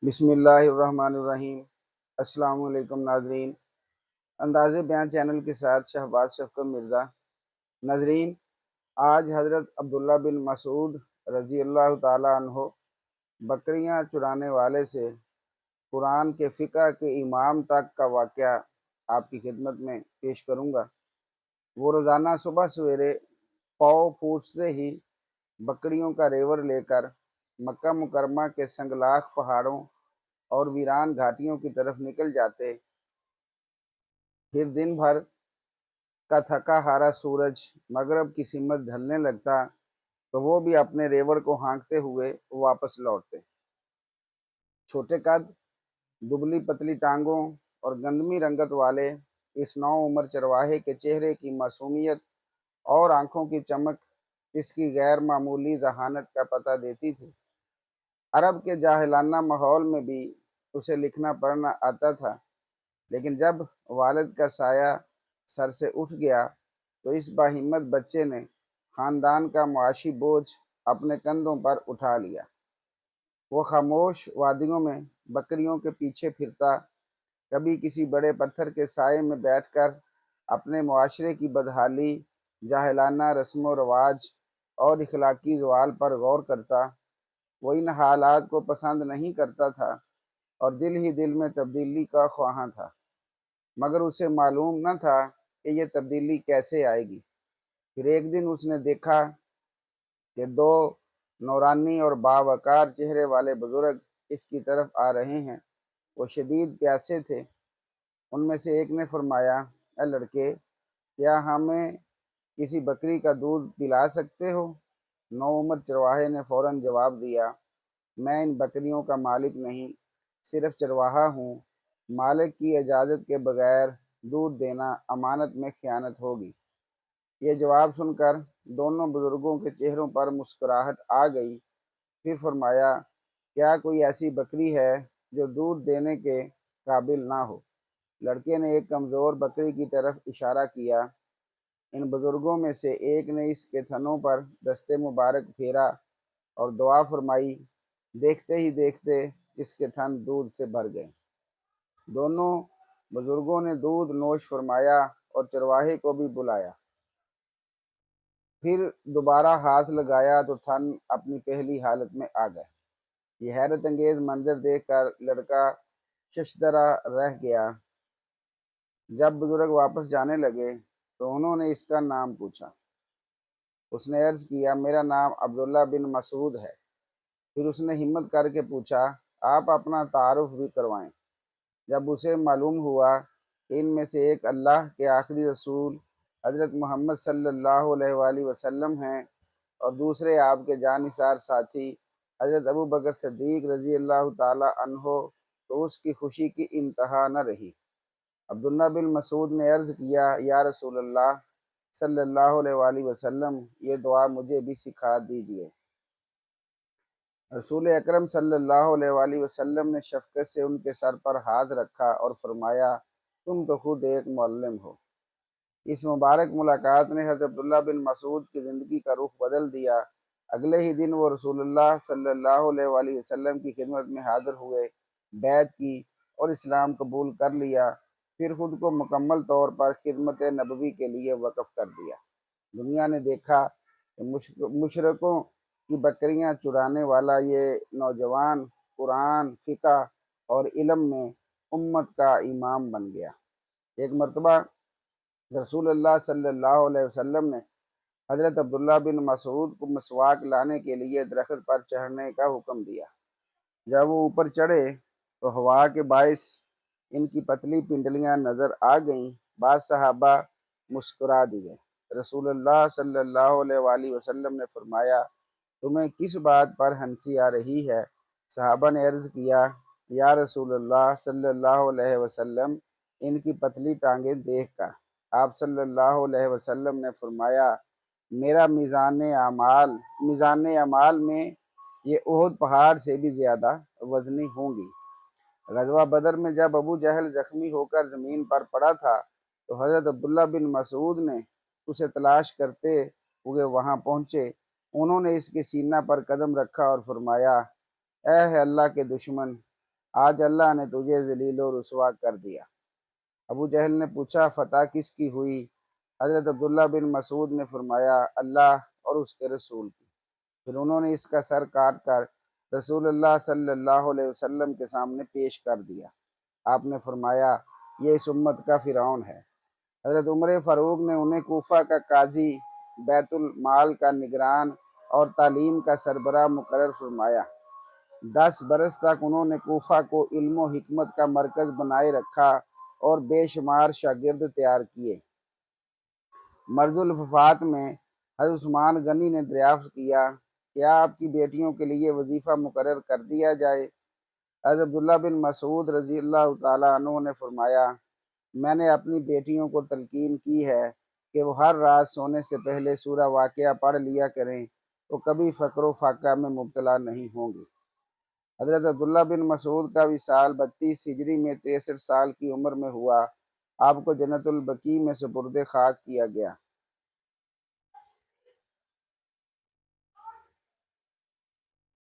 بسم اللہ الرحمن الرحیم۔ السلام علیکم ناظرین، انداز بیان چینل کے ساتھ شہباز شفقت مرزا۔ ناظرین، آج حضرت عبداللہ بن مسعود رضی اللہ تعالیٰ عنہ بکریاں چرانے والے سے قرآن کے فقہ کے امام تک کا واقعہ آپ کی خدمت میں پیش کروں گا۔ وہ روزانہ صبح سویرے پاؤں پھوٹتے ہی بکریوں کا ریوڑ لے کر مکہ مکرمہ کے سنگلاخ پہاڑوں اور ویران گھاٹیوں کی طرف نکل جاتے۔ پھر دن بھر کا تھکا ہارا سورج مغرب کی سمت ڈھلنے لگتا تو وہ بھی اپنے ریوڑ کو ہانکتے ہوئے واپس لوٹتے۔ چھوٹے قد، دبلی پتلی ٹانگوں اور گندمی رنگت والے اس نو عمر چرواہے کے چہرے کی معصومیت اور آنکھوں کی چمک اس کی غیر معمولی ذہانت کا پتہ دیتی تھی۔ عرب کے جاہلانہ ماحول میں بھی اسے لکھنا پڑھنا آتا تھا، لیکن جب والد کا سایہ سر سے اٹھ گیا تو اس باہمت بچے نے خاندان کا معاشی بوجھ اپنے کندھوں پر اٹھا لیا۔ وہ خاموش وادیوں میں بکریوں کے پیچھے پھرتا، کبھی کسی بڑے پتھر کے سائے میں بیٹھ کر اپنے معاشرے کی بدحالی، جاہلانہ رسم و رواج اور اخلاقی زوال پر غور کرتا۔ وہ ان حالات کو پسند نہیں کرتا تھا اور دل ہی دل میں تبدیلی کا خواہاں تھا، مگر اسے معلوم نہ تھا کہ یہ تبدیلی کیسے آئے گی۔ پھر ایک دن اس نے دیکھا کہ دو نورانی اور باوقار چہرے والے بزرگ اس کی طرف آ رہے ہیں۔ وہ شدید پیاسے تھے۔ ان میں سے ایک نے فرمایا، اے لڑکے، کیا ہمیں کسی بکری کا دودھ پلا سکتے ہو؟ نو عمر چرواہے نے فوراً جواب دیا، میں ان بکریوں کا مالک نہیں، صرف چرواہا ہوں۔ مالک کی اجازت کے بغیر دودھ دینا امانت میں خیانت ہوگی۔ یہ جواب سن کر دونوں بزرگوں کے چہروں پر مسکراہٹ آ گئی۔ پھر فرمایا، کیا کوئی ایسی بکری ہے جو دودھ دینے کے قابل نہ ہو؟ لڑکے نے ایک کمزور بکری کی طرف اشارہ کیا۔ ان بزرگوں میں سے ایک نے اس کے تھنوں پر دست مبارک پھیرا اور دعا فرمائی۔ دیکھتے ہی دیکھتے اس کے تھن دودھ سے بھر گئے۔ دونوں بزرگوں نے دودھ نوش فرمایا اور چرواہے کو بھی بلایا۔ پھر دوبارہ ہاتھ لگایا تو تھن اپنی پہلی حالت میں آ گئے۔ یہ حیرت انگیز منظر دیکھ کر لڑکا ششدرہ رہ گیا۔ جب بزرگ واپس جانے لگے تو انہوں نے اس کا نام پوچھا۔ اس نے عرض کیا، میرا نام عبداللہ بن مسعود ہے۔ پھر اس نے ہمت کر کے پوچھا، آپ اپنا تعارف بھی کروائیں۔ جب اسے معلوم ہوا کہ ان میں سے ایک اللہ کے آخری رسول حضرت محمد صلی اللہ علیہ وآلہ وسلم ہیں اور دوسرے آپ کے جانثار ساتھی حضرت ابو بکر صدیق رضی اللہ تعالیٰ عنہ، تو اس کی خوشی کی انتہا نہ رہی۔ عبداللہ بن مسعود نے عرض کیا، یا رسول اللہ صلی اللہ علیہ وآلہ وسلم، یہ دعا مجھے بھی سکھا دیجیے۔ رسول اکرم صلی اللہ علیہ وآلہ وسلم نے شفقت سے ان کے سر پر ہاتھ رکھا اور فرمایا، تم تو خود ایک معلم ہو۔ اس مبارک ملاقات نے حضرت عبداللہ بن مسعود کی زندگی کا رخ بدل دیا۔ اگلے ہی دن وہ رسول اللہ صلی اللہ علیہ وآلہ وسلم کی خدمت میں حاضر ہوئے، بیعت کی اور اسلام قبول کر لیا۔ پھر خود کو مکمل طور پر خدمت نبوی کے لیے وقف کر دیا۔ دنیا نے دیکھا کہ مشرکوں کی بکریاں چرانے والا یہ نوجوان قرآن، فقہ اور علم میں امت کا امام بن گیا۔ ایک مرتبہ رسول اللہ صلی اللہ علیہ وسلم نے حضرت عبداللہ بن مسعود کو مسواک لانے کے لیے درخت پر چڑھنے کا حکم دیا۔ جب وہ اوپر چڑھے تو ہوا کے باعث ان کی پتلی پنڈلیاں نظر آ گئیں۔ بعض صحابہ مسکرا دیے۔ رسول اللہ صلی اللہ علیہ وآلہ وسلم نے فرمایا، تمہیں کس بات پر ہنسی آ رہی ہے؟ صحابہ نے عرض کیا، یا رسول اللہ صلی اللہ علیہ وسلم، ان کی پتلی ٹانگیں دیکھ کر۔ آپ صلی اللہ علیہ وسلم نے فرمایا، میرا میزان اعمال میں یہ احد پہاڑ سے بھی زیادہ وزنی ہوں گی۔ غزوہ بدر میں جب ابو جہل زخمی ہو کر زمین پر پڑا تھا تو حضرت عبداللہ بن مسعود نے اسے تلاش کرتے ہوئے وہاں پہنچے۔ انہوں نے اس کے سینہ پر قدم رکھا اور فرمایا، اے ہے اللہ کے دشمن، آج اللہ نے تجھے ذلیل و رسوا کر دیا۔ ابو جہل نے پوچھا فتح کس کی ہوئی؟ حضرت عبداللہ بن مسعود نے فرمایا اللہ اور اس کے رسول کی۔ پھر انہوں نے اس کا سر کاٹ کر رسول اللہ صلی اللہ علیہ وسلم کے سامنے پیش کر دیا۔ آپ نے فرمایا یہ اس امت کا فرعون ہے۔ حضرت عمر فاروق نے انہیں کوفہ کا قاضی، بیت المال کا نگران اور تعلیم کا سربراہ مقرر فرمایا۔ 10 برس تک انہوں نے کوفہ کو علم و حکمت کا مرکز بنائے رکھا اور بے شمار شاگرد تیار کیے۔ مرض الوفات میں حضرت عثمان غنی نے دریافت کیا کیا آپ کی بیٹیوں کے لیے وظیفہ مقرر کر دیا جائے؟ حضرت عبداللہ بن مسعود رضی اللہ تعالیٰ عنہ نے فرمایا میں نے اپنی بیٹیوں کو تلقین کی ہے کہ وہ ہر رات سونے سے پہلے سورہ واقعہ پڑھ لیا کریں تو کبھی فقر و فاقہ میں مبتلا نہیں ہوں گی۔ حضرت عبداللہ بن مسعود کا وصال 32 ہجری میں 63 سال کی عمر میں ہوا۔ آپ کو جنت البقیع میں سپرد خاک کیا گیا۔